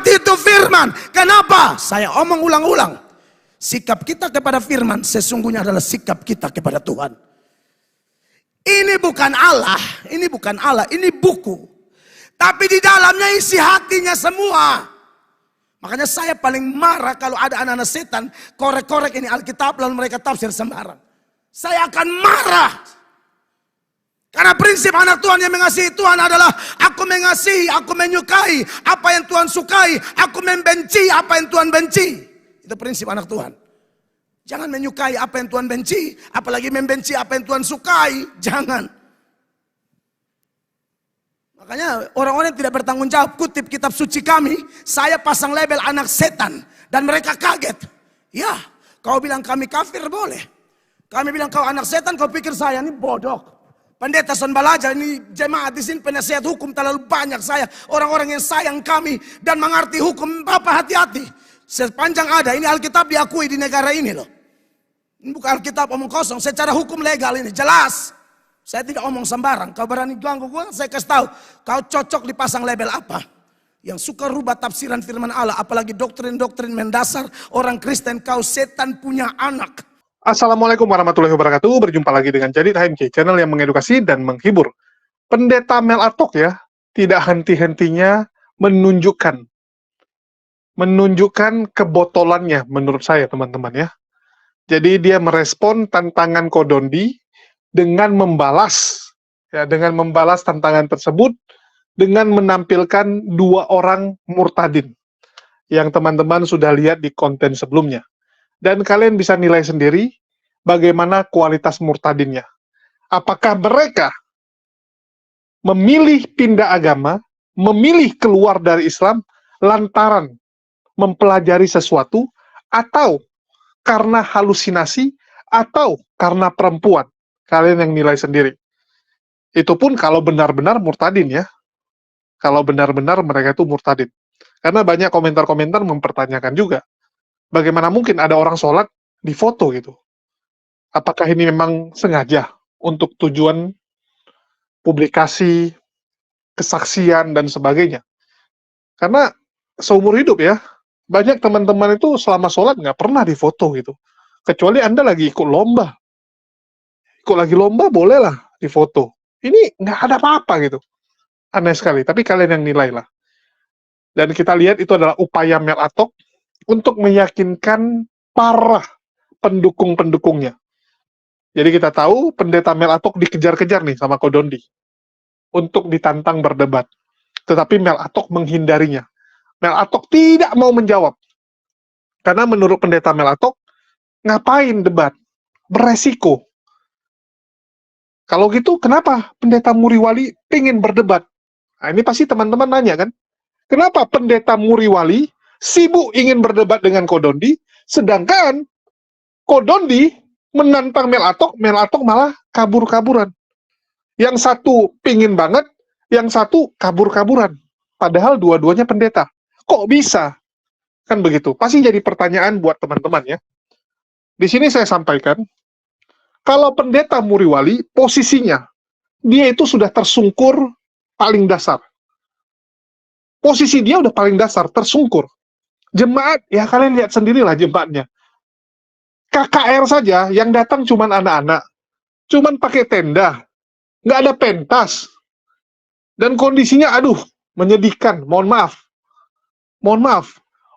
mengerti itu firman. Kenapa? Saya omong ulang-ulang. Sikap kita kepada firman sesungguhnya adalah sikap kita kepada Tuhan. Ini bukan Allah, ini buku. Tapi di dalamnya isi hatinya semua. Makanya saya paling marah kalau ada anak-anak setan korek-korek ini Alkitab lalu mereka tafsir sembarang. Saya akan marah. Karena prinsip anak Tuhan yang mengasihi Tuhan adalah aku mengasihi, aku menyukai apa yang Tuhan sukai, aku membenci apa yang Tuhan benci. Itu prinsip anak Tuhan. Jangan menyukai apa yang Tuhan benci, apalagi membenci apa yang Tuhan sukai. Jangan. Makanya orang-orang yang tidak bertanggung jawab kutip kitab suci kami, saya pasang label anak setan dan mereka kaget. Ya, kau bilang kami kafir boleh. Kami bilang kau anak setan, kau pikir saya ini bodoh. Pendeta Son Balaja ini jemaat di sini penasihat hukum terlalu banyak saya. Orang-orang yang sayang kami dan mengerti hukum. Bapak hati-hati. Sepanjang ada, ini Alkitab diakui di negara ini loh. Ini bukan Alkitab omong kosong, secara hukum legal ini jelas. Saya tidak omong sembarang. Kau berani ganggu gue, saya kasih tahu. Kau cocok dipasang label apa? Yang suka rubah tafsiran firman Allah, apalagi doktrin-doktrin mendasar orang Kristen, kau setan punya anak. Assalamualaikum warahmatullahi wabarakatuh. Berjumpa lagi dengan Jadid HMK, channel yang mengedukasi dan menghibur. Pendeta Mel Atok ya, tidak henti-hentinya menunjukkan kebotolannya menurut saya teman-teman ya. Jadi dia merespon tantangan Kodondi dengan membalas tantangan tersebut dengan menampilkan dua orang murtadin yang teman-teman sudah lihat di konten sebelumnya. Dan kalian bisa nilai sendiri bagaimana kualitas murtadinnya. Apakah mereka memilih pindah agama, memilih keluar dari Islam lantaran mempelajari sesuatu, atau karena halusinasi, atau karena perempuan. Kalian yang nilai sendiri. Itu pun kalau benar-benar murtadin ya. Kalau benar-benar mereka itu murtadin. Karena banyak komentar-komentar mempertanyakan juga. Bagaimana mungkin ada orang sholat di foto gitu? Apakah ini memang sengaja untuk tujuan publikasi, kesaksian, dan sebagainya? Karena seumur hidup ya, banyak teman-teman itu selama sholat nggak pernah di foto gitu. Kecuali Anda lagi ikut lomba. Ikut lagi lomba bolehlah di foto. Ini nggak ada apa-apa gitu. Aneh sekali, tapi kalian yang nilai lah. Dan kita lihat itu adalah upaya Mel Atok untuk meyakinkan para pendukung-pendukungnya. Jadi kita tahu pendeta Mel Atok dikejar-kejar nih sama Kodondi untuk ditantang berdebat. Tetapi Mel Atok menghindarinya. Mel Atok tidak mau menjawab. Karena menurut pendeta Mel Atok, ngapain debat? Beresiko. Kalau gitu kenapa pendeta Muriwali pengen berdebat? Nah ini pasti teman-teman nanya kan? Kenapa pendeta Muriwali sibuk ingin berdebat dengan Kodondi, sedangkan Kodondi menantang Mel Atok malah kabur-kaburan. Yang satu pingin banget, yang satu kabur-kaburan. Padahal dua-duanya pendeta. Kok bisa? Kan begitu. Pasti jadi pertanyaan buat teman-teman ya. Di sini saya sampaikan, kalau pendeta Muriwali, posisinya, dia itu sudah tersungkur paling dasar. Posisi dia udah paling dasar, tersungkur. Jemaat, ya kalian lihat sendirilah jemaatnya. KKR saja yang datang cuman anak-anak. Cuman pakai tenda. Nggak ada pentas. Dan kondisinya, aduh, menyedihkan. Mohon maaf. Mohon maaf.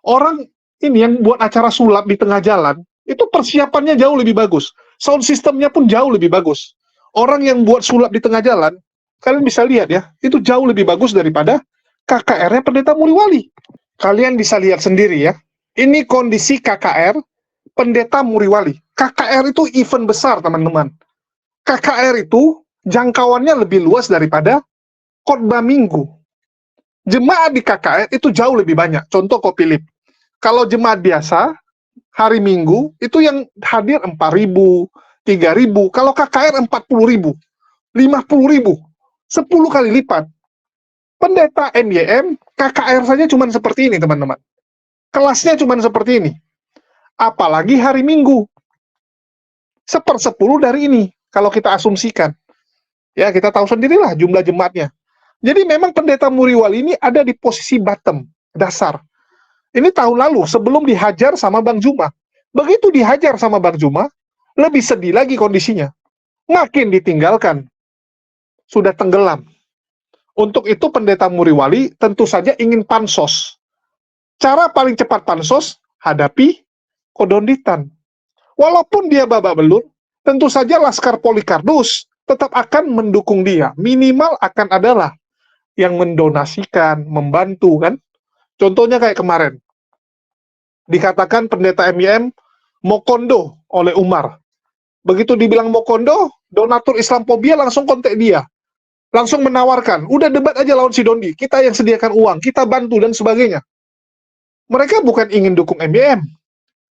Orang ini yang buat acara sulap di tengah jalan, itu persiapannya jauh lebih bagus. Sound systemnya pun jauh lebih bagus. Orang yang buat sulap di tengah jalan, kalian bisa lihat ya, itu jauh lebih bagus daripada KKR-nya pendeta Muriwali. Kalian bisa lihat sendiri ya. Ini kondisi KKR pendeta Muriwali. KKR itu event besar, teman-teman. KKR itu jangkauannya lebih luas daripada khotbah minggu. Jemaat di KKR itu jauh lebih banyak. Contoh Kopilip. Kalau jemaat biasa, hari Minggu, itu yang hadir 4.000, 3.000. Kalau KKR 40.000, 50.000, 10 kali lipat. Pendeta NYM, KKR saja cuma seperti ini, teman-teman. Kelasnya cuma seperti ini. Apalagi hari Minggu. 1/10 dari ini, kalau kita asumsikan. Ya, kita tahu sendirilah jumlah jemaatnya. Jadi memang pendeta Muriwali ini ada di posisi bottom, dasar. Ini tahun lalu, sebelum dihajar sama Bang Juma. Begitu dihajar sama Bang Juma, lebih sedih lagi kondisinya. Makin ditinggalkan. Sudah tenggelam. Untuk itu Pendeta Muriwali tentu saja ingin pansos. Cara paling cepat pansos, hadapi Kodonditan. Walaupun dia babak belur, tentu saja Laskar Polikardus tetap akan mendukung dia. Minimal akan adalah yang mendonasikan, membantu kan. Contohnya kayak kemarin. Dikatakan pendeta MIM Mokondo oleh Umar. Begitu dibilang Mokondo, donatur Islamophobia langsung kontak dia. Langsung menawarkan, udah debat aja lawan si Dondi. Kita yang sediakan uang, kita bantu dan sebagainya. Mereka bukan ingin dukung MIM,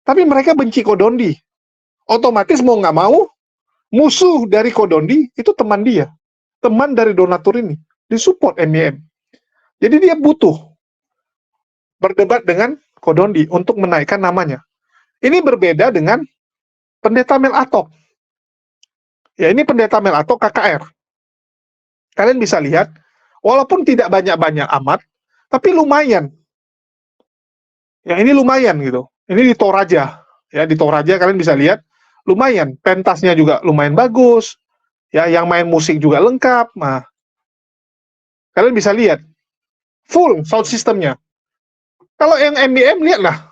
tapi mereka benci Kodondi. Otomatis mau nggak mau, musuh dari Kodondi itu teman dia. Teman dari donatur ini. Disupport MIM. Jadi dia butuh berdebat dengan Kodondi untuk menaikkan namanya. Ini berbeda dengan Pendeta Mel Atok. Ya, ini Pendeta Mel Atok KKR. Kalian bisa lihat, walaupun tidak banyak-banyak amat, tapi lumayan. Ya, ini lumayan gitu. Ini di Toraja. Ya, di Toraja kalian bisa lihat, lumayan. Pentasnya juga lumayan bagus. Ya, yang main musik juga lengkap. Nah, kalian bisa lihat, full sound systemnya. Kalau yang MIM, lihatlah.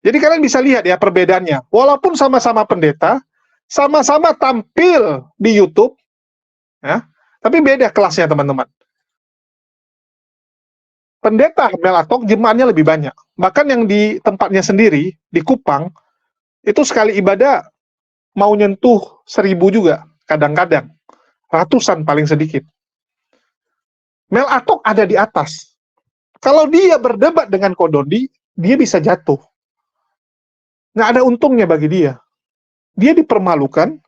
Jadi kalian bisa lihat ya perbedaannya. Walaupun sama-sama pendeta, sama-sama tampil di YouTube, ya, tapi beda kelasnya teman-teman. Pendeta Mel Atok jemaatnya lebih banyak. Bahkan yang di tempatnya sendiri, di Kupang, itu sekali ibadah mau nyentuh 1000 juga, kadang-kadang. Ratusan paling sedikit. Mel Atok ada di atas. Kalau dia berdebat dengan Kodondi, dia bisa jatuh. Nggak ada untungnya bagi dia. Dia dipermalukan,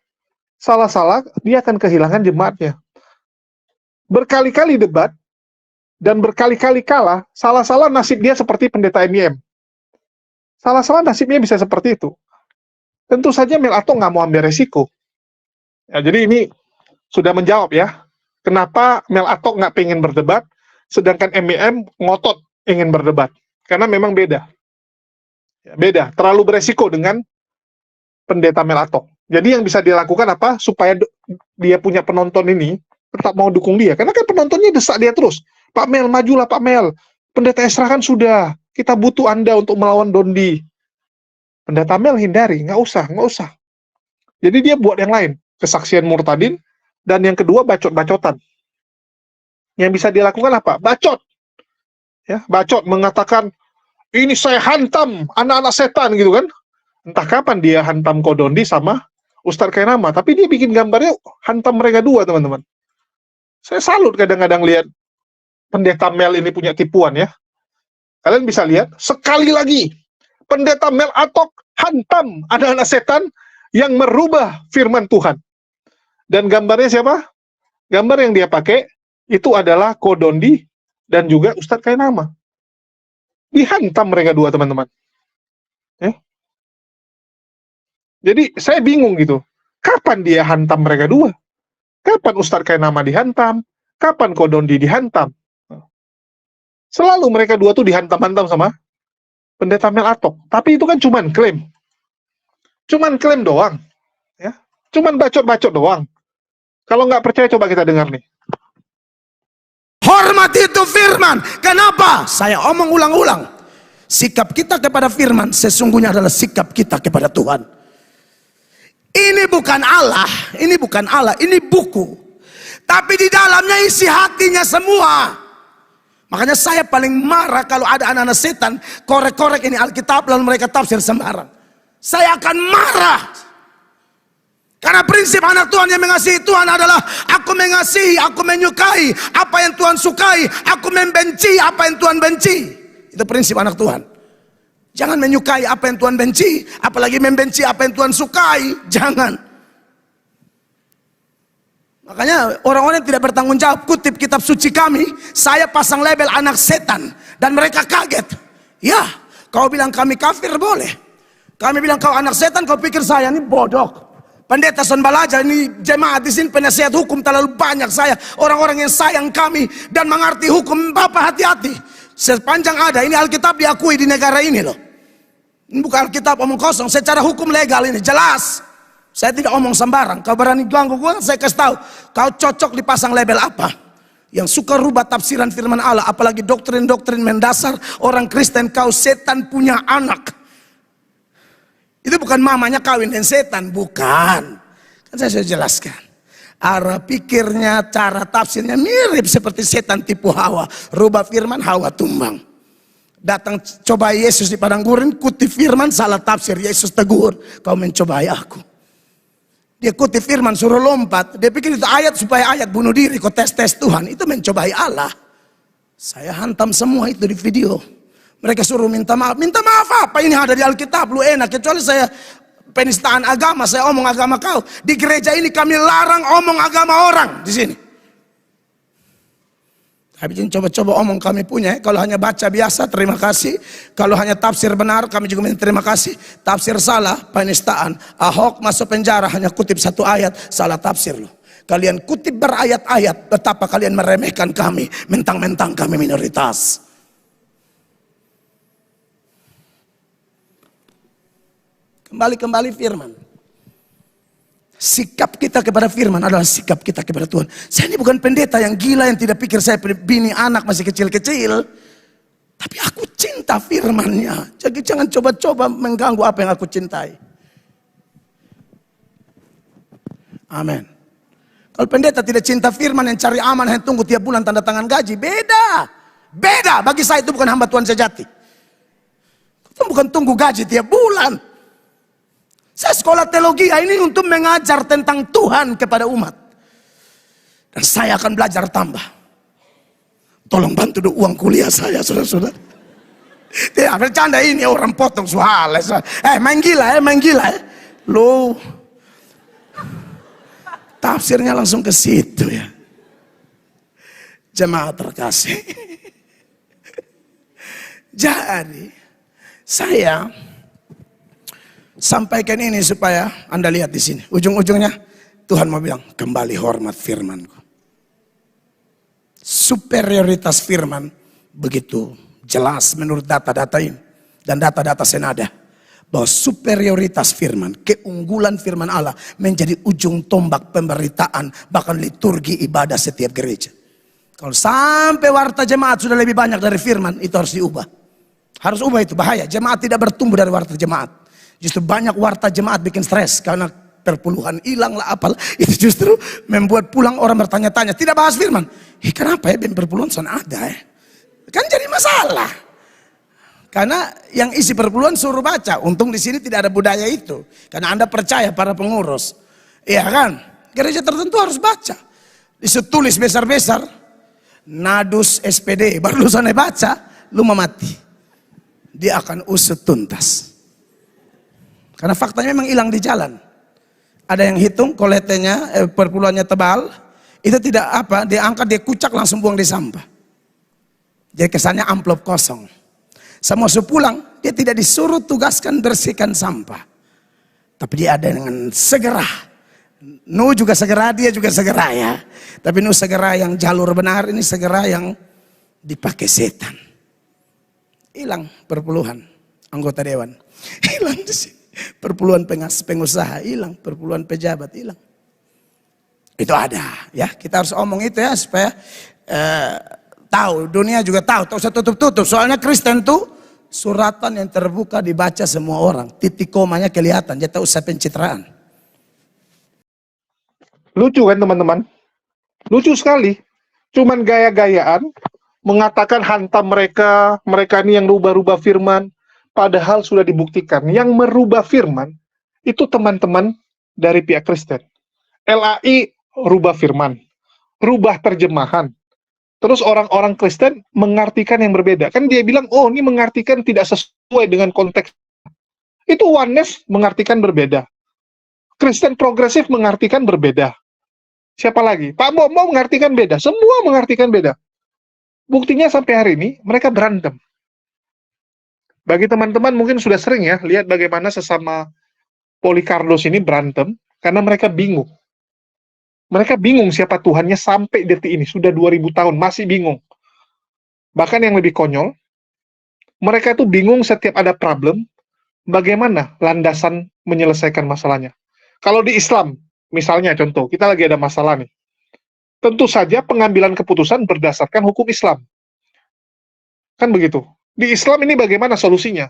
salah-salah, dia akan kehilangan jemaatnya. Berkali-kali debat, dan berkali-kali kalah, salah-salah nasib dia seperti pendeta MIM. Salah-salah nasibnya bisa seperti itu. Tentu saja Mel Atok nggak mau ambil resiko. Ya, jadi ini sudah menjawab ya, kenapa Mel Atok nggak pengen berdebat, sedangkan MIM ngotot ingin berdebat. Karena memang beda. Ya, beda, terlalu beresiko dengan pendeta Mel Atok. Jadi yang bisa dilakukan apa? Supaya dia punya penonton ini tetap mau dukung dia. Karena kan penontonnya desak dia terus. Pak Mel, majulah Pak Mel. Pendeta Esra kan sudah. Kita butuh Anda untuk melawan Dondi. Pendeta Mel hindari, nggak usah. Jadi dia buat yang lain. Kesaksian murtadin. Dan yang kedua, bacot-bacotan. Yang bisa dilakukan apa? Bacot. Ya, bacot mengatakan, ini saya hantam anak-anak setan gitu kan. Entah kapan dia hantam Kodondi sama Ustadz Kainama. Tapi dia bikin gambarnya hantam mereka dua teman-teman. Saya salut kadang-kadang lihat Pendeta Mel ini punya tipuan ya. Kalian bisa lihat, sekali lagi, Pendeta Mel Atok hantam anak-anak setan yang merubah firman Tuhan. Dan gambarnya siapa? Gambar yang dia pakai, itu adalah Kodondi dan juga Ustadz Kainama. Dihantam mereka dua, teman-teman. Ya. Jadi, saya bingung gitu. Kapan dia hantam mereka dua? Kapan Ustadz Kainama dihantam? Kapan Kodondi dihantam? Selalu mereka dua tuh dihantam-hantam sama Pendeta Mel Atok. Tapi itu kan cuman klaim. Cuman klaim doang. Ya. Cuman bacot-bacot doang. Kalau nggak percaya, coba kita dengar nih. Hormat itu firman. Kenapa? Saya omong ulang-ulang. Sikap kita kepada firman sesungguhnya adalah sikap kita kepada Tuhan. Ini bukan Allah, ini buku. Tapi di dalamnya isi hatinya semua. Makanya saya paling marah kalau ada anak-anak setan korek-korek ini Alkitab lalu mereka tafsir sembarang. Saya akan marah. Karena prinsip anak Tuhan yang mengasihi Tuhan adalah aku mengasihi, aku menyukai apa yang Tuhan sukai, aku membenci apa yang Tuhan benci. Itu prinsip anak Tuhan. Jangan menyukai apa yang Tuhan benci, apalagi membenci apa yang Tuhan sukai. Jangan. Makanya orang-orang yang tidak bertanggung jawab kutip kitab suci kami, saya pasang label anak setan dan mereka kaget. Ya, kau bilang kami kafir boleh. Kami bilang kau anak setan, kau pikir saya ini bodoh. Pendeta Son Balajar ini jemaat di sini penasihat hukum terlalu banyak saya. Orang-orang yang sayang kami dan mengerti hukum, Bapak hati-hati. Sepanjang ada, ini Alkitab diakui di negara ini loh. Ini bukan Alkitab omong kosong, secara hukum legal ini jelas. Saya tidak omong sembarang. Kau berani ganggu gue, saya kasih tahu. Kau cocok dipasang label apa? Yang suka rubah tafsiran firman Allah, apalagi doktrin-doktrin mendasar orang Kristen, kau setan punya anak. Itu bukan mamanya kawin dengan setan, bukan. Kan saya sudah jelaskan. Arah pikirnya, cara tafsirnya mirip seperti setan tipu Hawa. Rubah firman, Hawa tumbang. Datang coba Yesus di padang gurun, kutip firman, salah tafsir. Yesus tegur, kau mencobai aku. Dia kutip firman, suruh lompat. Dia pikir itu ayat supaya ayat bunuh diri, kau tes-tes Tuhan. Itu mencobai Allah. Saya hantam semua itu di video. Mereka suruh minta maaf. Minta maaf apa? Ini ada di Alkitab, lu enak. Kecuali saya penistaan agama, saya omong agama kau. Di gereja ini kami larang omong agama orang di sini. Tapi coba-coba omong kami punya. Kalau hanya baca biasa, terima kasih. Kalau hanya tafsir benar, kami juga minta terima kasih. Tafsir salah, penistaan. Ahok masuk penjara hanya kutip satu ayat, salah tafsir loh. Kalian kutip berayat-ayat, betapa kalian meremehkan kami, mentang-mentang kami minoritas. Kembali firman. Sikap kita kepada firman adalah sikap kita kepada Tuhan. Saya ini bukan pendeta yang gila yang tidak pikir saya bini anak masih kecil-kecil. Tapi aku cinta firmannya. Jadi jangan coba-coba mengganggu apa yang aku cintai. Amin. Kalau pendeta tidak cinta firman, yang cari aman, yang tunggu tiap bulan tanda tangan gaji, beda. Beda, bagi saya itu bukan hamba Tuhan sejati. Itu bukan tunggu gaji tiap bulan. Saya sekolah teologi ini untuk mengajar tentang Tuhan kepada umat. Dan saya akan belajar tambah. Tolong bantu uang kuliah saya, saudara-saudara. Tidak bercanda, ini orang potong soal. Main gila. Lo tafsirnya langsung ke situ ya. Jemaat terkasih. Jadi saya sampaikan ini supaya Anda lihat di sini. Ujung-ujungnya Tuhan mau bilang, kembali hormat firman-Ku. Superioritas firman begitu jelas menurut data-data ini dan data-data senada, bahwa superioritas firman, keunggulan firman Allah menjadi ujung tombak pemberitaan bahkan liturgi ibadah setiap gereja. Kalau sampai warta jemaat sudah lebih banyak dari firman, itu harus diubah. Harus ubah, itu bahaya. Jemaat tidak bertumbuh dari warta jemaat. Justru banyak warta jemaat bikin stres karena perpuluhan hilang lah apalah. Itu justru membuat pulang orang bertanya-tanya, tidak bahas firman. Kenapa ya perpuluhan sana ada ya? Kan jadi masalah. Karena yang isi perpuluhan suruh baca. Untung di sini tidak ada budaya itu. Karena Anda percaya para pengurus. Iya kan? Gereja tertentu harus baca. Ditulis besar-besar. Nadus SPD. Baru lu sana baca, lu mau mati. Dia akan usut tuntas. Karena faktanya memang hilang di jalan. Ada yang hitung koletenya, perpuluhannya tebal. Itu tidak apa, dia angkat, dia kucak langsung buang di sampah. Jadi kesannya amplop kosong. Semua sepulang, dia tidak disuruh tugaskan bersihkan sampah. Tapi dia ada dengan segera. Nu juga segera, dia juga segera ya. Tapi nu segera yang jalur benar, ini segera yang dipakai setan. Hilang perpuluhan anggota dewan. Hilang di sini. Perpuluhan pengusaha hilang, perpuluhan pejabat hilang. Itu ada ya, kita harus omong itu ya supaya tahu, dunia juga tahu. Tak usah tutup-tutup, soalnya Kristen tuh suratan yang terbuka dibaca semua orang. Titik komanya kelihatan, jadi tak usah pencitraan. Lucu kan teman-teman? Lucu sekali. Cuman gaya-gayaan mengatakan hantam mereka ini yang rubah-rubah firman. Padahal sudah dibuktikan yang merubah firman itu teman-teman dari pihak Kristen. LAI rubah firman, rubah terjemahan. Terus orang-orang Kristen mengartikan yang berbeda. Kan dia bilang, oh ini mengartikan tidak sesuai dengan konteks. Itu Oneness mengartikan berbeda. Kristen progresif mengartikan berbeda. Siapa lagi? Pak Bomo mengartikan beda. Semua mengartikan beda. Buktinya sampai hari ini mereka berantem. Bagi teman-teman mungkin sudah sering ya lihat bagaimana sesama Polikardos ini berantem karena mereka bingung. Mereka bingung siapa Tuhannya sampai detik ini, sudah 2000 tahun masih bingung. Bahkan yang lebih konyol, mereka tuh bingung setiap ada problem, bagaimana landasan menyelesaikan masalahnya. Kalau di Islam, misalnya contoh, kita lagi ada masalah nih. Tentu saja pengambilan keputusan berdasarkan hukum Islam. Kan begitu. Di Islam ini bagaimana solusinya?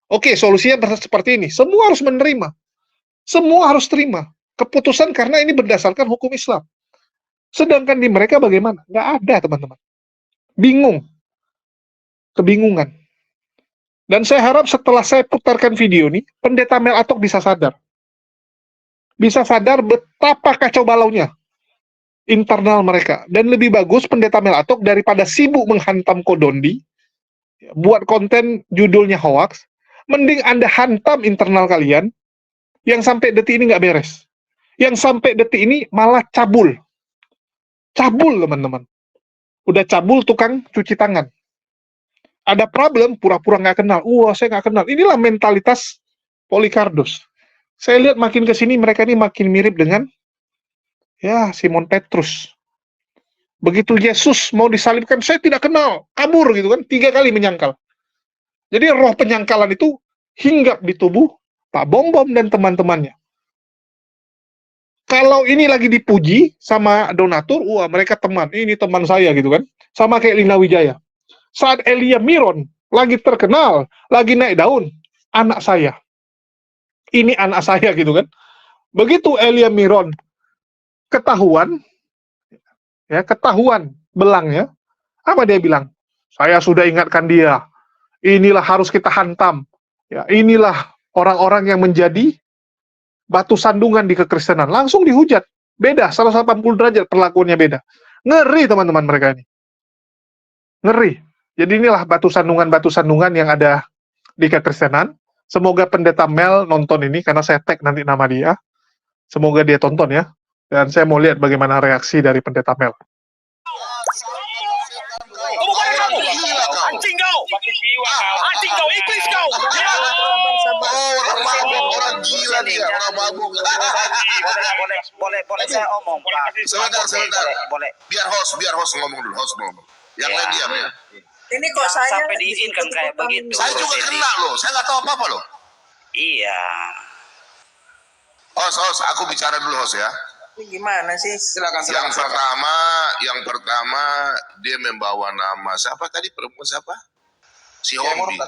Oke, solusinya seperti ini. Semua harus menerima. Semua harus terima. Keputusan karena ini berdasarkan hukum Islam. Sedangkan di mereka bagaimana? Nggak ada, teman-teman. Bingung. Kebingungan. Dan saya harap setelah saya putarkan video ini, Pendeta Mel Atok bisa sadar. Bisa sadar betapa kacau balaunya internal mereka. Dan lebih bagus Pendeta Mel Atok daripada sibuk menghantam Kodondi, buat konten judulnya hoax, mending Anda hantam internal kalian, yang sampai detik ini nggak beres. Yang sampai detik ini malah cabul. Cabul, teman-teman. Udah cabul tukang cuci tangan. Ada problem, pura-pura nggak kenal. Saya nggak kenal. Inilah mentalitas Polikardos. Saya lihat makin ke sini mereka ini makin mirip dengan Simon Petrus. Begitu Yesus mau disalibkan, saya tidak kenal, kabur gitu kan, 3 kali menyangkal. Jadi roh penyangkalan itu hinggap di tubuh Pak Bom Bom dan teman-temannya. Kalau ini lagi dipuji sama donatur, mereka teman, ini teman saya gitu kan. Sama kayak Lina Wijaya. Saat Elia Miron lagi terkenal, lagi naik daun, anak saya. Ini anak saya gitu kan. Begitu Elia Miron ketahuan belangnya, apa dia bilang? Saya sudah ingatkan dia. Inilah harus kita hantam. Ya, inilah orang-orang yang menjadi batu sandungan di kekristenan. Langsung dihujat. Beda, 180 derajat perlakuannya beda. Ngeri teman-teman mereka ini. Ngeri. Jadi inilah batu sandungan yang ada di kekristenan. Semoga Pendeta Mel nonton ini, karena saya tag nanti nama dia. Semoga dia tonton ya. Dan saya mau lihat bagaimana reaksi dari Pendeta Mel. Anjing kau! Anjing kau, iblis kau! Orang gila dia, orang mabuk. Boleh saya omong, Pak. Sebentar. Boleh. Biar host ngomong dulu, Yang lain diam ya. Ini kok saya sampai diizinkan kayak begitu. Saya juga kena loh, saya nggak tahu apa-apa loh. Iya. Host, aku bicara dulu host ya. Ini gimana sih? Silakan. Yang pertama dia membawa nama siapa tadi, perempuan siapa? Si Hombing.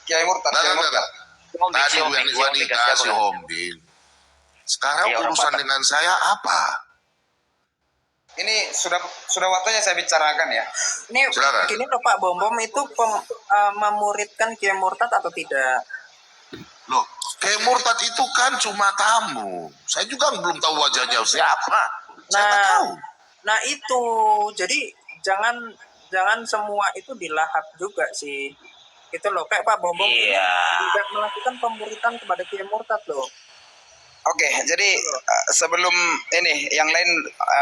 Kiai Murtad. Enggak. Tadi wanita si Hombing. Sekarang urusan dengan saya apa? Ini sudah waktunya saya bicarakan ya. Ini Silakan. gini loh Pak Bom Bom itu memuridkan Kiai Murtad atau tidak? Loh, Kiai Murtad itu kan cuma tamu. Saya juga belum tahu wajahnya siapa. Saya nggak tahu. Nah itu, jadi jangan semua itu dilahap juga sih. Itu loh, kayak Pak Bom Bom ini tidak melakukan pemuridan kepada Kiai Murtad loh. Oke, jadi sebelum ini yang lain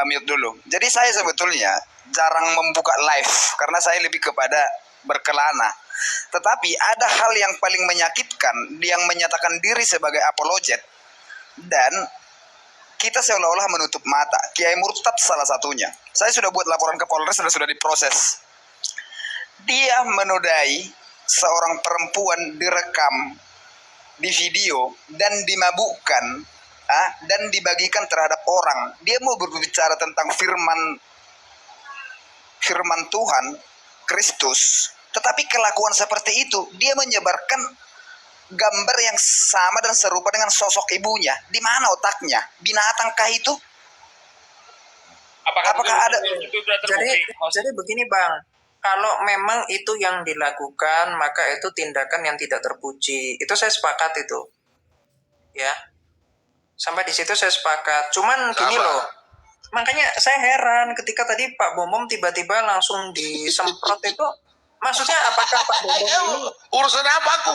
mute dulu. Jadi saya sebetulnya jarang membuka live karena saya lebih kepada berkelana. Tetapi ada hal yang paling menyakitkan, yang menyatakan diri sebagai apologet dan kita seolah-olah menutup mata. Kiai Murtad salah satunya. Saya sudah buat laporan ke Polres dan sudah diproses. Dia menodai seorang perempuan, direkam di video dan dimabukkan dan dibagikan terhadap orang. Dia mau berbicara tentang firman Tuhan Kristus, tetapi kelakuan seperti itu dia menyebarkan gambar yang sama dan serupa dengan sosok ibunya. Di mana otaknya? Binatangkah itu? Apakah ada? Jadi begini Bang, kalau memang itu yang dilakukan, maka itu tindakan yang tidak terpuji. Itu saya sepakat itu. Ya. Sampai di situ saya sepakat. Cuman gini loh. Makanya saya heran ketika tadi Pak Bom Bom tiba-tiba langsung disemprot itu. Maksudnya apakah Pak Bom Bom ini Urusan apa aku?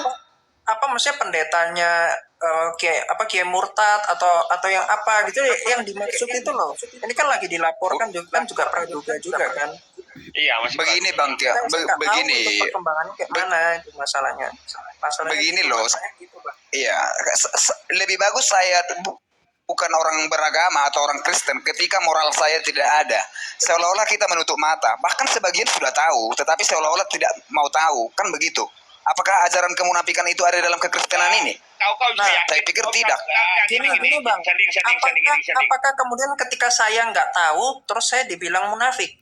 apa maksudnya pendetanya Kiai Murtad atau yang apa gitu yang dimaksud itu loh. Ini kan lagi dilaporkan juga praduga juga kan. Iya, masih Begini Bang Tia, begini. Perkembangannya kayak mana itu masalahnya. Begini loh. Gitu, Bang. Iya, lebih bagus saya bukan orang beragama atau orang Kristen ketika moral saya tidak ada. Seolah-olah kita menutup mata. Bahkan sebagian sudah tahu, tetapi seolah-olah tidak mau tahu. Kan begitu. Apakah ajaran kemunafikan itu ada dalam kekristenan ini? Kau Nah, Saya pikir tidak. Gini Bang, apakah kemudian ketika saya nggak tahu, terus saya dibilang munafik?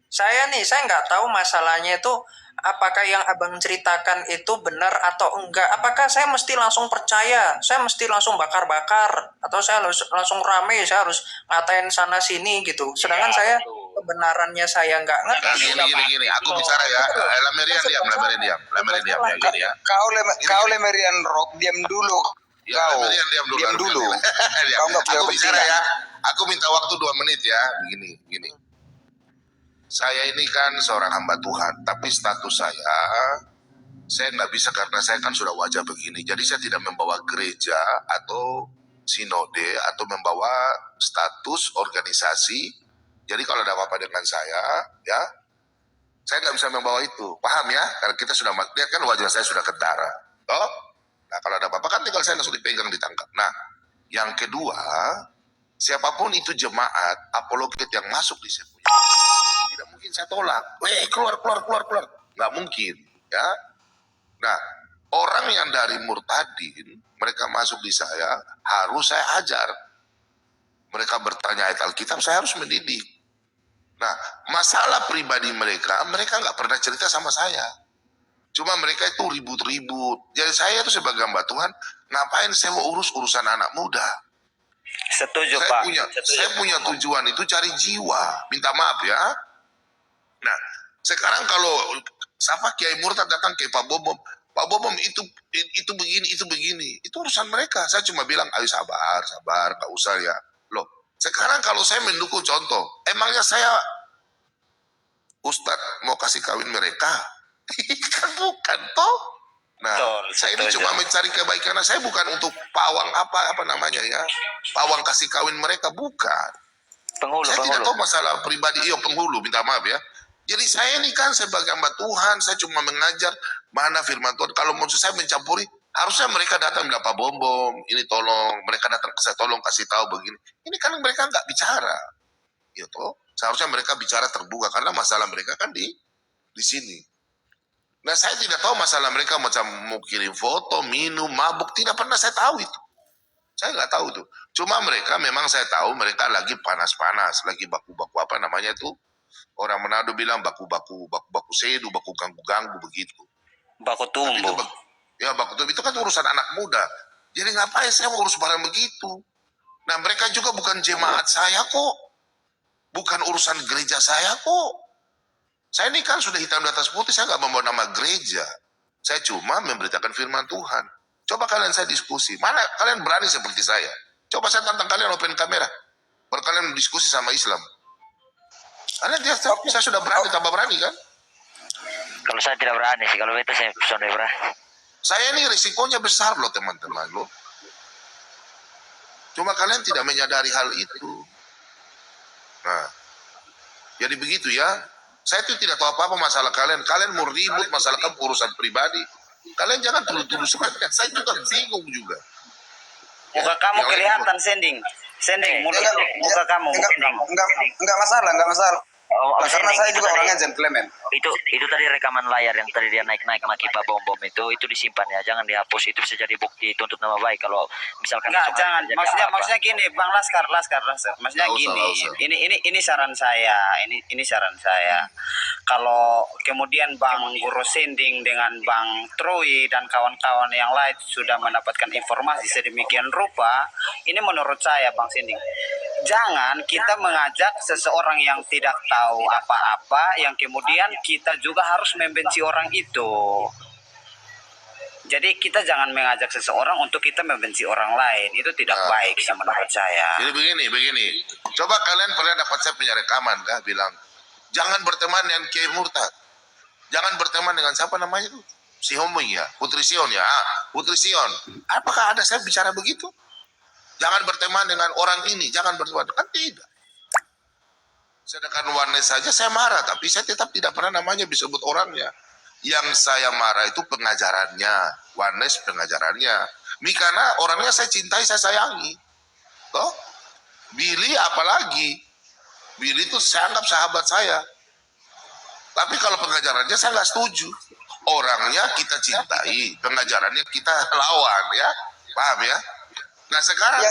Saya nggak tahu masalahnya itu apakah yang abang ceritakan itu benar atau enggak. Apakah saya mesti langsung percaya? Saya mesti langsung bakar-bakar? Atau saya harus langsung rame, saya harus ngatain sana sini gitu. Sedangkan saya kebenarannya saya nggak Nah, ngerti. gini. Aku bicara ya. Lemerian diam. Ya, gini ya. Kau lemerian rock, diam dulu. Ya, Kau Lemerian diam dulu. Diam. Kau nggak punya Aku bicara kepentingan. ya. Aku minta waktu 2 menit ya. Begini. Saya ini kan seorang hamba Tuhan, tapi status saya nggak bisa karena saya kan sudah wajah begini. Jadi saya tidak membawa gereja atau sinode atau membawa status organisasi. Jadi kalau ada apa-apa dengan saya, ya, saya nggak bisa membawa itu. Paham ya? Karena kita sudah lihat kan wajah saya sudah kentara. Toh? Nah kalau ada apa-apa kan tinggal saya langsung dipegang, ditangkap. Nah, yang kedua, siapapun itu jemaat, apologet yang masuk di saya punya, tidak mungkin saya tolak. Keluar. Nggak mungkin, ya. Nah, orang yang dari murtadin, mereka masuk di saya, harus saya ajar. Mereka bertanya ayat Alkitab, saya harus mendidik. Nah, masalah pribadi mereka nggak pernah cerita sama saya. Cuma mereka itu ribut-ribut. Jadi saya itu sebagai hamba Tuhan, ngapain saya mau urus urusan anak muda? Setuju, Saya Pak. saya punya tujuan itu cari jiwa. Minta maaf ya. Nah, sekarang kalau siapa Kiai Murtad datang ke Pak Bobom itu begini. Itu urusan mereka. Saya cuma bilang, ayo sabar, nggak usah ya. Loh, sekarang kalau saya mendukung contoh, emangnya saya Ustadz mau kasih kawin mereka? Kan bukan toh. Nah, Betul, saya ini setuju. cuma mencari kebaikan. Saya bukan untuk pawang apa namanya ya, pawang kasih kawin mereka, bukan. Saya tidak tahu masalah pribadi, penghulu, minta maaf ya. Jadi saya ini kan sebagai hamba Tuhan, saya cuma mengajar mana firman Tuhan. Kalau maksud saya mencampuri, harusnya mereka datang bilang Pak Bom, ini tolong, mereka datang ke saya, tolong kasih tahu begini. Ini kan mereka nggak bicara, gitu. Seharusnya mereka bicara terbuka karena masalah mereka kan di sini. Nah, saya tidak tahu masalah mereka macam mau kirim foto, minum, mabuk, tidak pernah saya tahu itu. Saya nggak tahu tuh. Cuma mereka memang saya tahu mereka lagi panas-panas, lagi baku-baku apa namanya itu. Orang Manado bilang baku-baku sedu, baku ganggu-ganggu begitu. Baku Tapi tumbuh. baku tumbuh itu kan urusan anak muda. Jadi ngapain saya mau urus barang begitu? Nah, mereka juga bukan jemaat saya kok. Bukan urusan gereja saya kok. Saya ini kan sudah hitam di atas putih, saya nggak membawa nama gereja. Saya cuma memberitakan firman Tuhan. Coba kalian saya diskusi. Mana kalian berani seperti saya? Coba saya tantang kalian open kamera. Baru kalian diskusi sama Islam. Kalian dia, saya sudah berani, tambah berani kan? Kalau saya tidak berani sih, kalau itu saya sudah berani. Saya ini risikonya besar loh teman-teman loh. Cuma kalian tidak menyadari hal itu. Nah, jadi begitu ya. Saya itu tidak tahu apa-apa masalah kalian. Kalian mau ribut masalah kamu urusan pribadi. Kalian jangan tuduh-tuduh semuanya. Saya juga bingung juga. Muka kamu yang kelihatan sending, muka kamu. Enggak masalah. Karena saya juga orangnya gentleman. Itu tadi rekaman layar yang tadi dia naik sama kipa bom itu disimpan ya, jangan dihapus. Itu bisa jadi bukti tuntut nama baik kalau misalkan Enggak, besok jangan. hari terjadi Maksudnya gini, Bang Laskar. Maksudnya Nggak usah, gini. nggak usah. Ini saran saya. Ini saran saya. Kalau kemudian Bang Guru Sending dengan Bang Troy dan kawan-kawan yang lain sudah mendapatkan informasi sedemikian rupa, ini menurut saya Bang Sending, jangan kita mengajak seseorang yang tidak tahu apa-apa, yang kemudian kita juga harus membenci orang itu. Jadi kita jangan mengajak seseorang untuk kita membenci orang lain. Itu tidak baik sih menurut saya. Jadi begini. Coba kalian pernah dapat saya punya rekaman kah bilang jangan berteman dengan Kiai Murtad. Jangan berteman dengan siapa namanya itu? Si Homing ya, Putri Sion ya. Putri Sion. Apakah ada saya bicara begitu? Jangan berteman dengan orang ini, jangan berteman. Kan tidak. Sedangkan Warnes saja saya marah, tapi saya tetap tidak pernah namanya disebut orangnya. Yang saya marah itu pengajarannya, Warnes pengajarannya. Mikana orangnya saya cintai, saya sayangi. Toh, Billy apalagi. Billy itu saya anggap sahabat saya. Tapi kalau pengajarannya saya nggak setuju. Orangnya kita cintai, pengajarannya kita lawan ya. Paham ya? Nah sekarang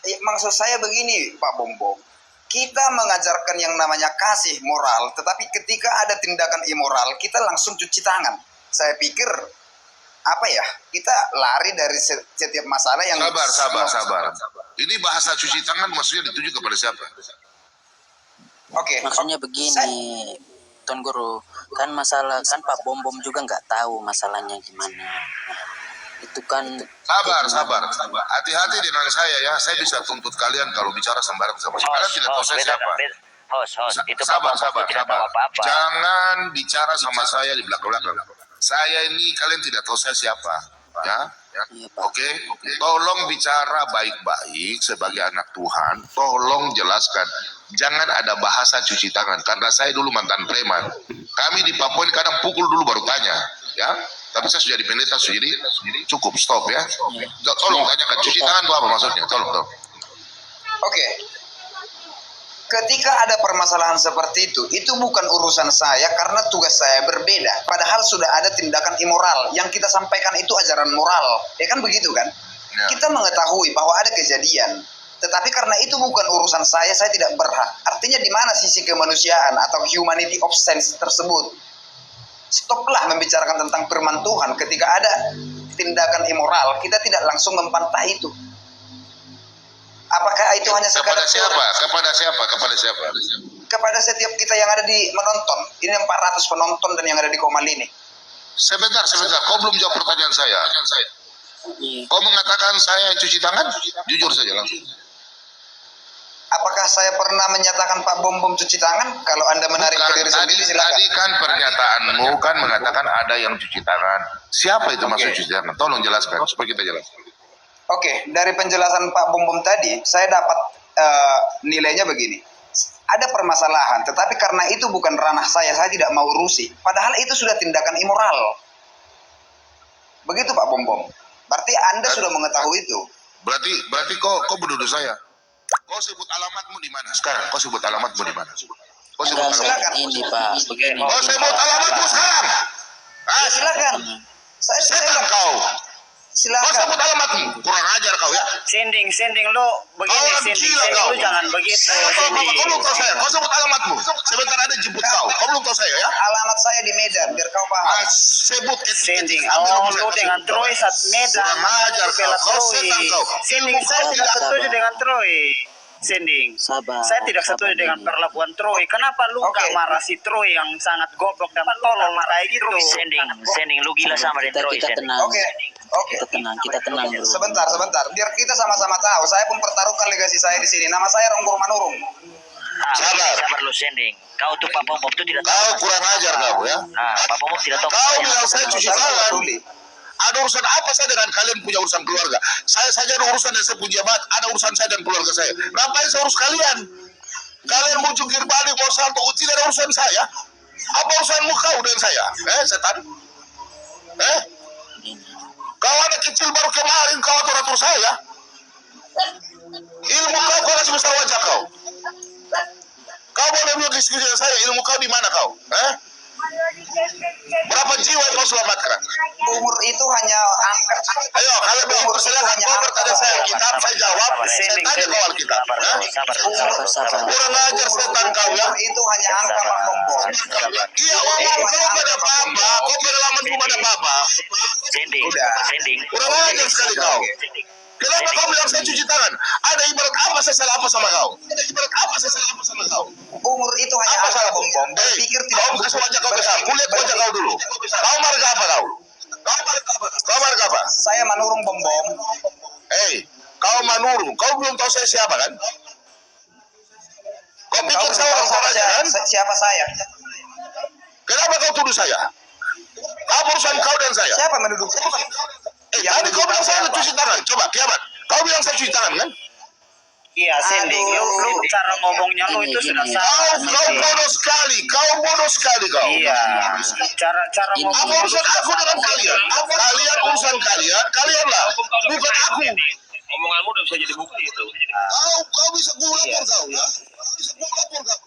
Maksud saya begini Pak Bombom, kita mengajarkan yang namanya kasih moral, tetapi ketika ada tindakan immoral kita langsung cuci tangan. Saya pikir apa ya, kita lari dari setiap masalah yang sabar. Ini bahasa cuci tangan maksudnya dituju kepada siapa? Oke. Maksudnya begini, Tuan Guru, kan masalah kan Pak Bombom juga nggak tahu masalahnya gimana. Itu kan Sabar. Hati-hati dengan saya ya. Saya bisa tuntut kalian kalau bicara sembarang sama saya. Kalian tidak tahu saya siapa. Host, itu Sabar. tidak tahu apa-apa. Jangan bicara sama saya di belakang-belakang. Saya ini kalian tidak tahu saya siapa, ya. Iya, Pak. Oke. Tolong bicara baik-baik sebagai anak Tuhan. Tolong jelaskan. Jangan ada bahasa cuci tangan. Karena saya dulu mantan preman. Kami di Papua ini kadang pukul dulu baru tanya, ya. Tapi saya sudah dipendeta, jadi cukup stop ya. Tolong tanyakan cuci tangan itu apa maksudnya? Tolong. Oke. Ketika ada permasalahan seperti itu bukan urusan saya karena tugas saya berbeda. Padahal sudah ada tindakan immoral. Yang kita sampaikan itu ajaran moral. Ya kan begitu kan? Ya. Kita mengetahui bahwa ada kejadian. Tetapi karena itu bukan urusan saya tidak berhak. Artinya di mana sisi kemanusiaan atau humanity of sense tersebut? Stoplah membicarakan tentang firman Tuhan ketika ada tindakan immoral. Kita tidak langsung membantah itu. Apakah itu hanya sekadar Kepada siapa? kepada setiap kita yang ada di menonton. Ini 400 penonton dan yang ada di Komal ini. Sebentar. Kau belum jawab pertanyaan saya. Iya. Kau mengatakan saya yang cuci tangan? Jujur saja langsung. Apakah saya pernah menyatakan Pak Bombom cuci tangan? Kalau Anda menarik ke diri sendiri silakan. Tadi kan pernyataanmu kan mengatakan ada yang cuci tangan. Siapa itu maksud cuci tangan? Tolong jelaskan supaya kita jelaskan. Oke, dari penjelasan Pak Bombom tadi, saya dapat nilainya begini. Ada permasalahan, tetapi karena itu bukan ranah saya tidak mau urusi. Padahal itu sudah tindakan immoral. Begitu Pak Bombom. Berarti Anda sudah mengetahui itu. Berarti kau menuduh saya. Kau sebut alamatmu di mana? Sekarang kau sebut alamatmu di mana? Kau sebut Silakan. Ini Pak, begini. Kau sebut alamatmu sekarang. Silakan. Setan kau. Kau Silakan. sebut alamatmu. Kurang ajar kau ya. Sending lu begini, Kau sending gila kau. lu jangan begitu. Saya tahu apa, kau belum tahu saya. Kau sebut alamatmu. Sebentar ada jemput kau. Kau belum tahu saya ya. Alamat saya di Medan, biar kau paham. Sebut Sending, lu dengan Troy saat Medan. Kurang ajar kau. Bela Kau Troy. setan kau. Sending, saya tidak setuju dengan Troy. Sending. Sabar. Saya tidak setuju dengan perlakuan Troy. Kenapa lu nggak marah si Troy yang sangat goblok dan tolol kayak gitu? Sending, lu gila sama dengan Troy. Kita Sending. tenang. Oke. Kita tenang dulu. Sebentar. Biar kita sama-sama tahu. Saya pun pertaruhkan legasi saya di sini. Nama saya Ronggur Manurung. Sabar lu Sending. Kau tuh Pak Bombom tuh tidak tahu. Kau kurang ajar kau ya. Pak Bombom tidak tahu. Kau bilang saya cuci tangan. Peduli. Ada urusan apa saya dengan kalian punya urusan keluarga? Saya saja ada urusan dan saya punya jabat. Ada urusan saya dan keluarga saya. Ngapain saya urus kalian? Kalian mau jungkir balik, mau salto, tidak ada urusan saya. Apa urusanmu kau dengan saya? Setan? Kau anak kecil baru kemarin kau atur-atur saya. Ilmu kau kasih besar wajah kau. Kau boleh bilang diskusi dengan saya, ilmu kau di mana kau? Berapa jiwa yang kau selamatkan? Umur itu hanya angka. Ayo, kalau begitu silakan kau bertanya saya kitab, saya jawab. Saya tanya kau Alkitab. Sabar. Kurang ajar setan kau ya. Umur itu hanya angka Pak Bombom. Iya, umur kau pada apa? Kau pengalamanmu pada apa? Sending. Kurang ajar sekali kau. Kenapa kau bilang saya cuci tangan? Ada ibarat apa saya salah apa sama kau? Umur itu hanya Apa angka salah Bombom. Berpikir tidak kau kasih wajah kau besar. Kulihat wajah kau dulu. Kau marga apa kau? Kau marga apa? Saya Manurung Bombom. Kau Manurung. Kau belum tahu saya siapa kan? Kau pikir saya orang Toraja kan? Siapa saya? Kenapa kau tuduh saya? Apa urusan kau dan saya? Siapa menuduh? Tadi kau bilang saya cuci tangan. Coba, kiamat. Kau bilang saya cuci tangan kan? Iya, Sending. Lu cara ngomongnya lu itu sudah salah. Kau bodoh sekali. Kau. Iya. Cara ngomong. Apa urusan aku dengan kalian? Kalian urusan kalian lah. Bukan aku. Omonganmu udah bisa jadi bukti itu. Kau bisa gua Iya. lapor kau ya. Bisa gua lapor kau.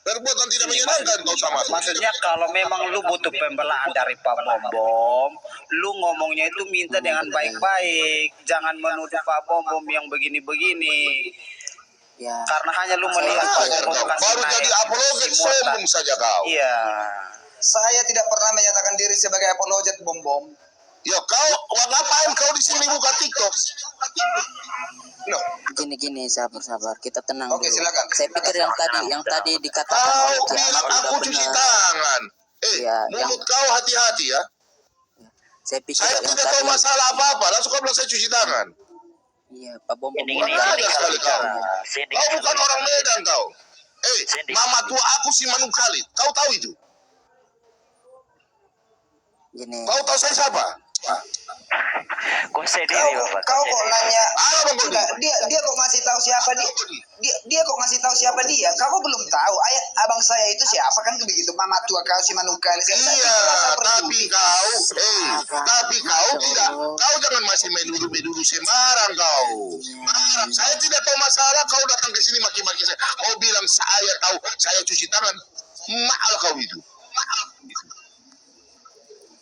Perbuatan tidak menyenangkan kau sama aku. Maksudnya kalau memang lu butuh pembelaan dari Pak Bom, lu ngomongnya itu minta dengan baik-baik, jangan menuduh Pak Bom yang begini-begini. Ya, Karena hanya lu melihat Pak Bom Kau kasih baru naik jadi apologet si Mota. sombong saja kau. Iya. Saya tidak pernah menyatakan diri sebagai apologet bom-bom. Ya kau ngapain kau di sini buka TikTok? Loh, gini sabar. Kita tenang Oke, dulu. silakan. Saya pikir yang tadi dikatakan Kau oleh Ki bilang Ahmad aku udah cuci benar. tangan. Iya, Mulut kau hati-hati ya. Saya pikir Saya yang tidak tahu tadi. masalah apa-apa. Langsung kau bilang saya cuci tangan. Iya, Pak Bom. Ini Kurang ajar sekali kau. Sending Kau bukan orang Medan kau. Sending. Mama tua aku si Manu Khalid. Kau tahu itu? Gini. Kau tahu saya siapa? Kok sendiri Bapak? Kau kok nanya? Apa kau Enggak, dia kok ngasih tahu siapa dia kok ngasih tahu siapa dia? Kau belum tahu. Abang saya itu siapa kan begitu? Mama tua kau si Manungkal. Iya, tapi kau tidak, kau jangan masih menuduh sembarang kau. Sembarang. Saya tidak tahu masalah, kau datang ke sini maki-maki saya. Kau bilang saya tahu, saya cuci tangan. Mahal kau itu.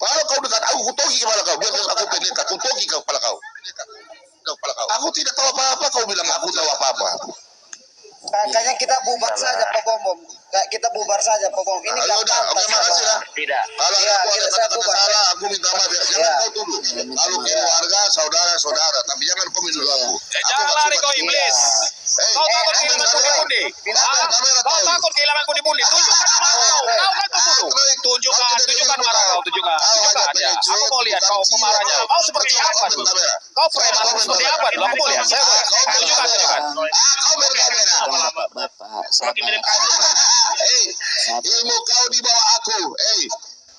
Kalau kau dekat aku, kutoki kepala kau. Biar aku pendeta, kutoki kepala kau. Aku tidak tahu apa-apa, kau bilang aku tahu apa-apa. Kayaknya kita bubar saja Pak Bom. Kita bubar saja Pak Bom. Ini Ayo udah, oke makasih lah. Tidak. Kalau Iya, aku ada saya kata-kata bubar. salah, aku minta maaf ya. Jangan kau tuduh. Kalau keluarga, saudara-saudara, tapi jangan kau menuduh aku. Jangan lari kau iblis. Kau takut kehilangan pundi-pundi. Kau takut kehilangan pundi-pundi. Tunjukkan nama kau. Kau kan pembunuh. Tunjukkan marah kau. Tunjukkan ya. Aku mau lihat kau pemarahnya. Kau seperti apa tuh? Kau preman seperti apa tuh? Aku mau lihat. Saya mau lihat. Tunjukkan. Kau berkamera. Bapak, sabar. Ilmu kau di bawah aku.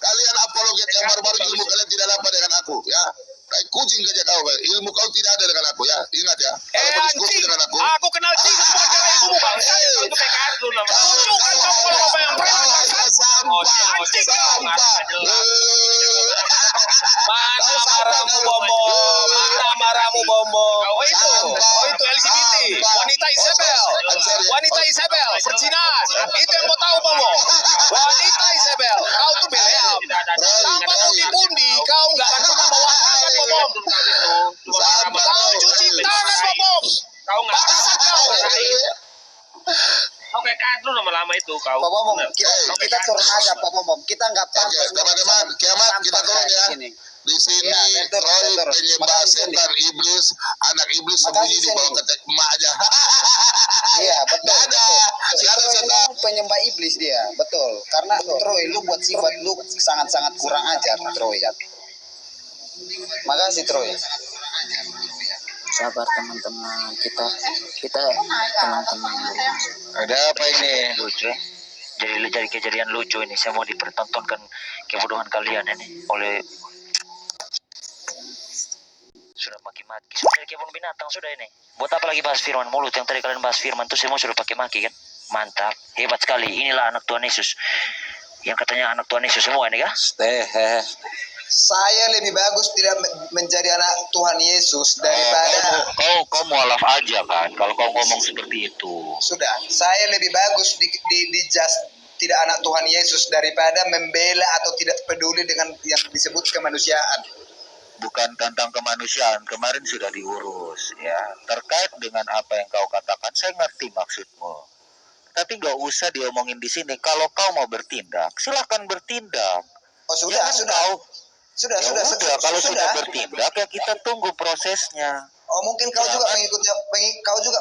Kalian apologet yang baru-baru ilmu kalian tidak dapat dengan aku, ya. Kayak kucing saja kau. Ilmu kau tidak ada dengan aku, ya. Ingat ya. Kalau berdiskusi Anjing. dengan aku. Aku kenal Jesus bukan cara ilmumu bang. Itu PKS dulu nama. Tunjukkan kau kalau kau yang preman. Anjing kau. Mana marahmu Bombom? Mana marahmu Bombom? Oh itu LGBT. Wanita Isabel. Wanita Isabel. Perzinahan. Itu yang kau tahu Bombom. Wanita Isabel. Kau tuh Beleam. Tanpa pundi-pundi kau nggak akan pernah bawa tangan Bombom. Kau cuci tangan Bombom. Kau nggak bisa kau. Kau kayak kadru lama-lama itu kau. Pak Bom, kita turun aja Pak Bom. Kita nggak pantas. Kiamat kita turun ya. Di sini Troy penyembah setan iblis, anak iblis sembunyi di bawah ketek emaknya. Iya, betul. Ada setan. Penyembah iblis dia, betul. Karena Troy, lu buat sifat lu sangat-sangat kurang ajar, Troy. Makasih, Troy. Sabar teman-teman. Kita tenang-tenang dulu. Ada apa ini? Lucu ya. Jadi kejadian lucu ini. Saya mau dipertontonkan kebodohan kalian ini oleh sudah maki-maki. Sudah jadi kebun binatang sudah ini. Buat apa lagi bahas firman mulut yang tadi kalian bahas firman tuh semua sudah pakai maki kan? Mantap, hebat sekali. Inilah anak Tuhan Yesus. Yang katanya anak Tuhan Yesus semua ini kah? Saya lebih bagus tidak menjadi anak Tuhan Yesus daripada Kau mualaf aja kan kalau kau ngomong seperti itu. sudah. Saya lebih bagus di just tidak anak Tuhan Yesus daripada membela atau tidak peduli dengan yang disebut kemanusiaan. Bukan tentang kemanusiaan, kemarin sudah diurus ya. Terkait dengan apa yang kau katakan, saya ngerti maksudmu. Tapi nggak usah diomongin di sini. Kalau kau mau bertindak, silahkan bertindak. Oh sudah, Jangan sudah. kau, Sudah. kalau sudah bertindak ya kita tunggu prosesnya. Oh mungkin kau juga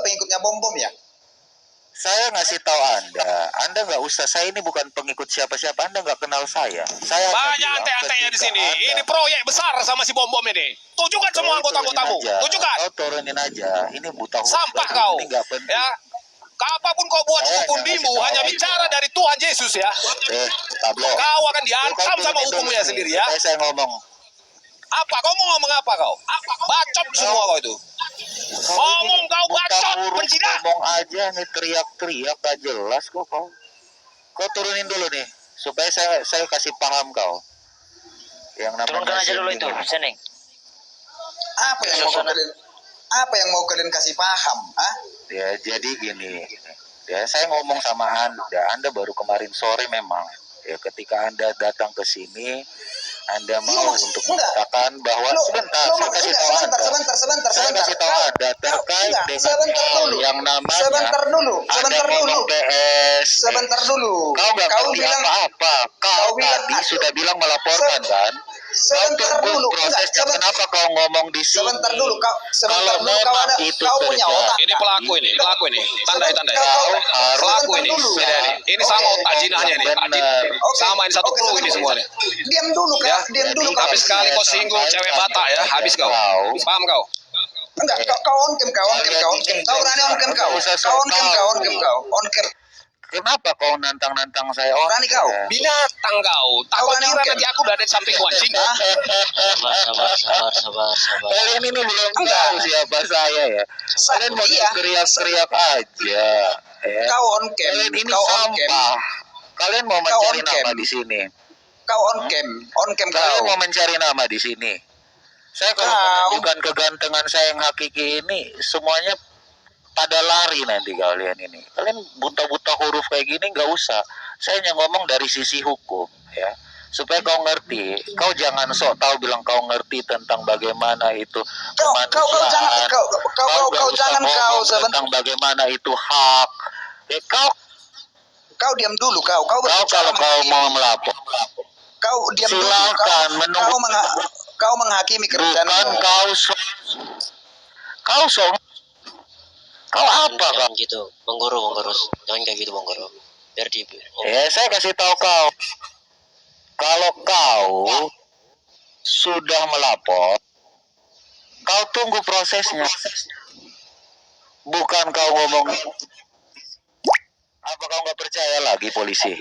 pengikutnya Bom ya? Saya ngasih tahu Anda nggak usah. Saya ini bukan pengikut siapa-siapa. Anda nggak kenal saya. Saya hanya Banyak bilang ante-antenya di ketika sini. Anda- Ini proyek besar sama si Bom-Bom ini. Tunjukkan semua anggota-anggotamu. Tunjukkan. Kau turunin aja. Ini buta huruf. Sampah kau. Ini nggak penting. Ya. Apapun kau buat Saya pundimu ngasih tahu hanya aja. bicara dari Tuhan Yesus ya. Tablo. Kau akan dihantam Kau sama turunin hukumnya dulu sendiri nih, ya. supaya saya ngomong. Apa? Kau mau ngomong apa kau? Bacot semua kau itu. Ngomong kau bacot, pencina. Ngomong aja nih teriak-teriak gak jelas kok kau. Kau turunin dulu nih supaya saya kasih paham kau. Yang namanya Turunkan aja dulu itu, sending. Seneng. Apa yang mau kalian kasih paham? Ah? Ya, jadi gini. Ya, saya ngomong sama Anda baru kemarin sore memang. Ya, ketika Anda datang ke sini, Anda mau untuk mengatakan bahwa sebentar, saya kasih tahu Anda. Saya kasih tahu Anda terkait dengan hal yang namanya Sebentar dulu. PS. Sebentar dulu. Kau nggak ngerti bilang apa-apa. Kau bilang tadi sudah bilang melaporkan kan? Sebentar Kau dulu. tunggu prosesnya. Kenapa kau ngomong di sini? Sebentar dulu. Kalau memang itu kau punya otak. Ini pelaku ini. Tandai. Kau harus Pelaku ini. Ini sama otak jinahnya nih. benar. Sama ini satu kru ini semuanya. Diam dulu, Kak. Ya. Diam dulu. Tapi sekali kau singgung cewek Batak ya, habis kau. Paham kau? Enggak, kau on cam. Kau berani on cam kau. On cam. Kenapa kau nantang-nantang saya? Berani kau. Binatang kau. Tak kau berani kira on cam. nanti aku udah ada di samping kau anjing. Sabar. Kalian ini belum tahu siapa saya ya. Kalian mau teriak-teriak aja. Ya. Kau on cam. Kalian ini Kau on cam. sampah. Kalian mau Kau mencari on nama cam. di sini. Kau on cam. On cam Kalian kau. mau mencari nama di sini. Saya kalau menunjukkan kegantengan saya yang hakiki ini, semuanya pada lari nanti kalian ini. Kalian buta-buta huruf kayak gini nggak usah. Saya hanya ngomong dari sisi hukum ya. Supaya kau ngerti. Kau jangan sok tahu bilang kau ngerti tentang bagaimana itu kemanusiaan. Kau jangan ngomong tentang bagaimana itu hak. Ya, Kau diam dulu kau. Kau kalau kau mau melapor, kau diam dulu. silakan menunggu. Kau menghakimi kerjaan. Bukan kau apa kau? Jangan gitu, Bang Guru. Jangan kayak gitu, Bang Guru. Biar di. Ya, saya kasih tahu kau. Kalau kau sudah melapor, kau tunggu prosesnya. Bukan kau ngomong. Apa kau nggak percaya lagi polisi?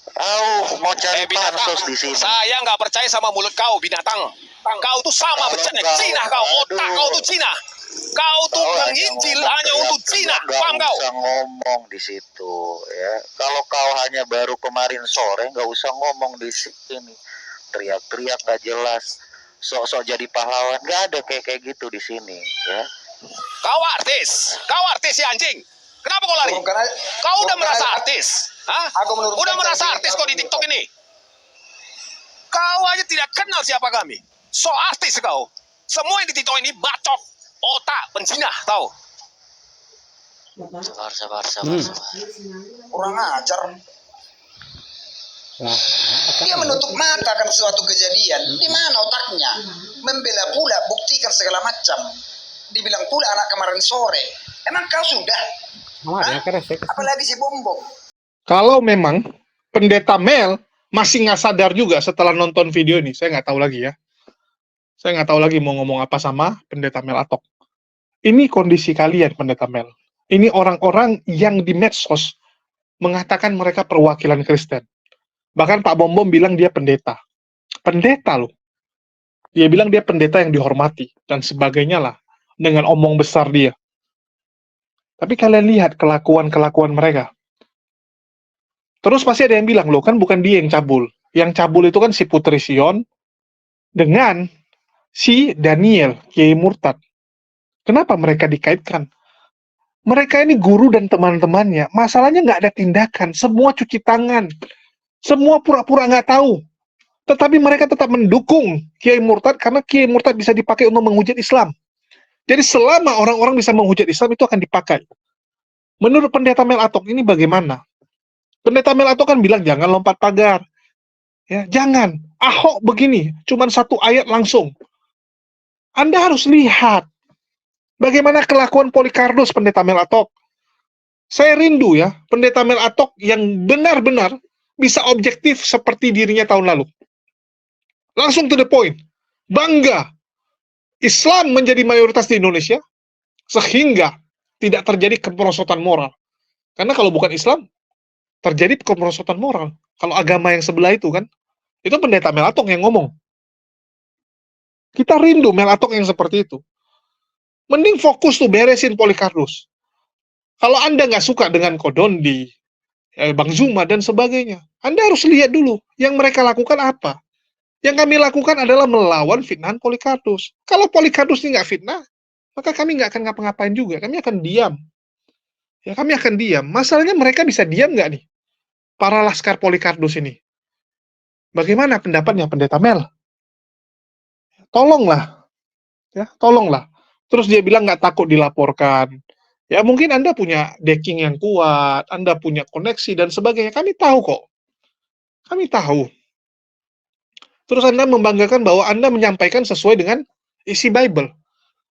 Kau mau cari pansos di sini. Saya nggak percaya sama mulut kau, binatang. Kau tuh sama becetnya Cina kau. Otak kau tuh Cina. Kau tuh menginjil hanya untuk Cina. Paham kau? Nggak usah ngomong di situ ya. Kalau kau hanya baru kemarin sore, nggak usah ngomong di sini. Teriak-teriak nggak jelas. Sok-sok jadi pahlawan. Nggak ada kayak gitu di sini ya. Kau artis si anjing. Kenapa kau lari? Kau udah merasa artis? Hah? Udah merasa artis kau di TikTok ini? Kau aja tidak kenal siapa kami. So artis kau. Semua yang di TikTok ini bacot, otak, penzinah, tahu? Sabar. Kurang ajar. Dia menutup mata kan suatu kejadian. Di mana otaknya? Membela pula, buktikan segala macam. Dibilang pula anak kemarin sore. Emang kau sudah? Apalagi si Bombom. Kalau memang pendeta Mel masih nggak sadar juga setelah nonton video ini, saya nggak tahu lagi ya. Saya nggak tahu lagi mau ngomong apa sama pendeta Mel Atok. Ini kondisi kalian, pendeta Mel. Ini orang-orang yang di medsos mengatakan mereka perwakilan Kristen. Bahkan Pak Bombom bilang dia pendeta. Pendeta loh. Dia bilang dia pendeta yang dihormati dan sebagainya lah. Dengan omong besar dia. Tapi kalian lihat kelakuan-kelakuan mereka. Terus pasti ada yang bilang, loh kan bukan dia yang cabul. Yang cabul itu kan si Putri Sion dengan si Daniel, Kiai Murtad. Kenapa mereka dikaitkan? Mereka ini guru dan teman-temannya. Masalahnya nggak ada tindakan. Semua cuci tangan. Semua pura-pura nggak tahu. Tetapi mereka tetap mendukung Kiai Murtad karena Kiai Murtad bisa dipakai untuk menghujat Islam. Jadi selama orang-orang bisa menghujat Islam itu akan dipakai. Menurut pendeta Mel Atok ini bagaimana? Pendeta Mel Atok kan bilang jangan lompat pagar. Ya, jangan. Ahok begini, cuman satu ayat langsung. Anda harus lihat bagaimana kelakuan Polikarpus pendeta Mel Atok. Saya rindu ya, pendeta Mel Atok yang benar-benar bisa objektif seperti dirinya tahun lalu. Langsung to the point. Bangga Islam menjadi mayoritas di Indonesia sehingga tidak terjadi kemerosotan moral. Karena kalau bukan Islam, terjadi kemerosotan moral. Kalau agama yang sebelah itu kan, itu pendeta Mel Atok yang ngomong. Kita rindu Mel Atok yang seperti itu. Mending fokus tuh beresin Polikarpus. Kalau Anda nggak suka dengan Kodondi, Bang Zuma dan sebagainya, Anda harus lihat dulu yang mereka lakukan apa. Yang kami lakukan adalah melawan fitnahan Polycarpus. Kalau Polycarpus ini nggak fitnah, maka kami nggak akan ngapa-ngapain juga. Kami akan diam. Ya, kami akan diam. Masalahnya mereka bisa diam nggak nih? Para laskar Polycarpus ini. Bagaimana pendapatnya Pendeta Mel? Tolonglah. Ya, tolonglah. Terus dia bilang nggak takut dilaporkan. Ya, mungkin Anda punya backing yang kuat, Anda punya koneksi dan sebagainya. Kami tahu kok. Kami tahu. Terus Anda membanggakan bahwa Anda menyampaikan sesuai dengan isi Bible.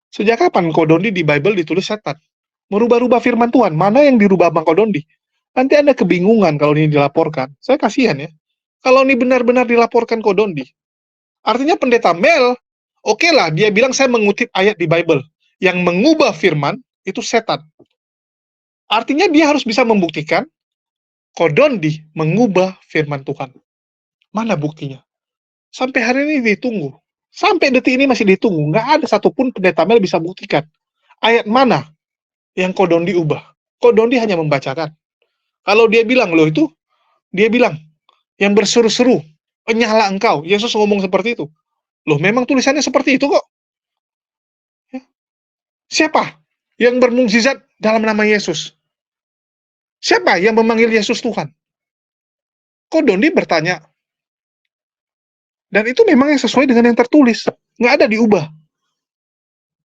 Sejak kapan Kodondi di Bible ditulis setan? Merubah-rubah firman Tuhan. Mana yang dirubah Bang Kodondi? Nanti Anda kebingungan kalau ini dilaporkan. Saya kasihan ya. Kalau ini benar-benar dilaporkan Kodondi. Artinya Pendeta Mel, oke lah, dia bilang saya mengutip ayat di Bible. Yang mengubah firman, itu setan. Artinya dia harus bisa membuktikan Kodondi mengubah firman Tuhan. Mana buktinya? Sampai hari ini ditunggu. Sampai detik ini masih ditunggu. Nggak ada satupun Pendeta Mel bisa buktikan. Ayat mana yang Kodondi ubah? Kodondi hanya membacakan. Kalau dia bilang, loh itu, dia bilang, yang berseru-seru, penyala engkau. Yesus ngomong seperti itu. Loh memang tulisannya seperti itu kok. Ya. Siapa yang bermukjizat dalam nama Yesus? Siapa yang memanggil Yesus Tuhan? Kodondi bertanya. Dan itu memang yang sesuai dengan yang tertulis. Nggak ada diubah.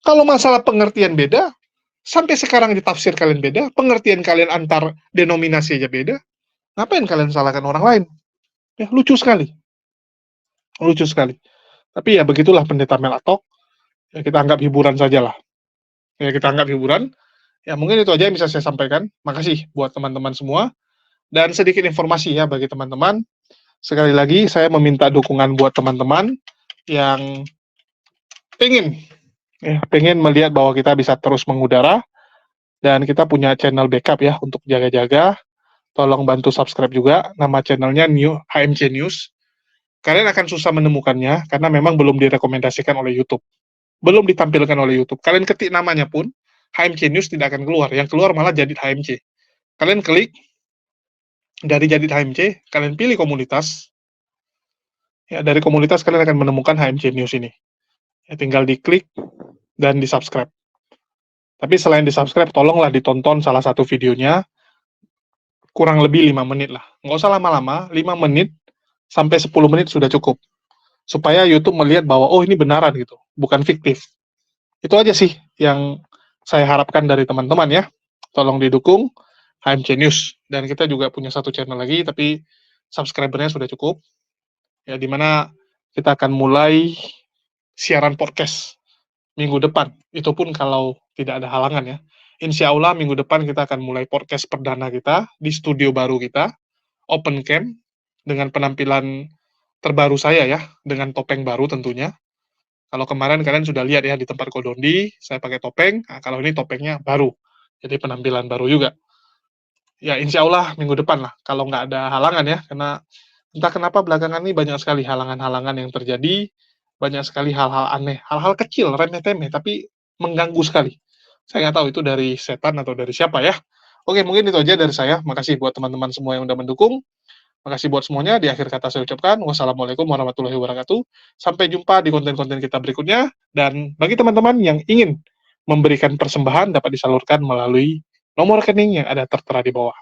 Kalau masalah pengertian beda, sampai sekarang ditafsir kalian beda, pengertian kalian antar denominasi aja beda, ngapain kalian salahkan orang lain? Ya, lucu sekali. Lucu sekali. Tapi ya begitulah Pendeta Melatok. Ya, kita anggap hiburan sajalah. Ya, kita anggap hiburan. Ya, mungkin itu aja yang bisa saya sampaikan. Makasih buat teman-teman semua. Dan sedikit informasi ya bagi teman-teman. Sekali lagi, saya meminta dukungan buat teman-teman yang pengen melihat bahwa kita bisa terus mengudara. Dan kita punya channel backup ya untuk jaga-jaga. Tolong bantu subscribe juga. Nama channelnya HMC News. Kalian akan susah menemukannya karena memang belum direkomendasikan oleh YouTube. Belum ditampilkan oleh YouTube. Kalian ketik namanya pun, HMC News tidak akan keluar. Yang keluar malah Jadid HMC. Kalian klik dari Jadid HMC, kalian pilih komunitas. Ya, dari komunitas kalian akan menemukan HMC News ini. Ya, tinggal diklik dan di-subscribe. Tapi selain di-subscribe, tolonglah ditonton salah satu videonya. Kurang lebih 5 menit lah. Nggak usah lama-lama, 5 menit sampai 10 menit sudah cukup. Supaya YouTube melihat bahwa, oh ini benaran gitu, bukan fiktif. Itu aja sih yang saya harapkan dari teman-teman ya. Tolong didukung HMC News. Dan kita juga punya satu channel lagi, tapi subscribernya sudah cukup. Ya, dimana kita akan mulai siaran podcast minggu depan. Itu pun kalau tidak ada halangan ya. Insya Allah minggu depan kita akan mulai podcast perdana kita di studio baru kita, open cam, dengan penampilan terbaru saya ya, dengan topeng baru tentunya. Kalau kemarin kalian sudah lihat ya di tempat Kodondi, saya pakai topeng. Nah, kalau ini topengnya baru, jadi penampilan baru juga. Ya insya Allah minggu depan lah, kalau nggak ada halangan ya, karena entah kenapa belakangan ini banyak sekali halangan-halangan yang terjadi, banyak sekali hal-hal aneh, hal-hal kecil, remeh-temeh, tapi mengganggu sekali. Saya nggak tahu itu dari setan atau dari siapa ya. Oke, mungkin itu aja dari saya. Makasih buat teman-teman semua yang udah mendukung. Makasih buat semuanya. Di akhir kata saya ucapkan, wassalamualaikum warahmatullahi wabarakatuh. Sampai jumpa di konten-konten kita berikutnya. Dan bagi teman-teman yang ingin memberikan persembahan dapat disalurkan melalui nomor rekening yang ada tertera di bawah.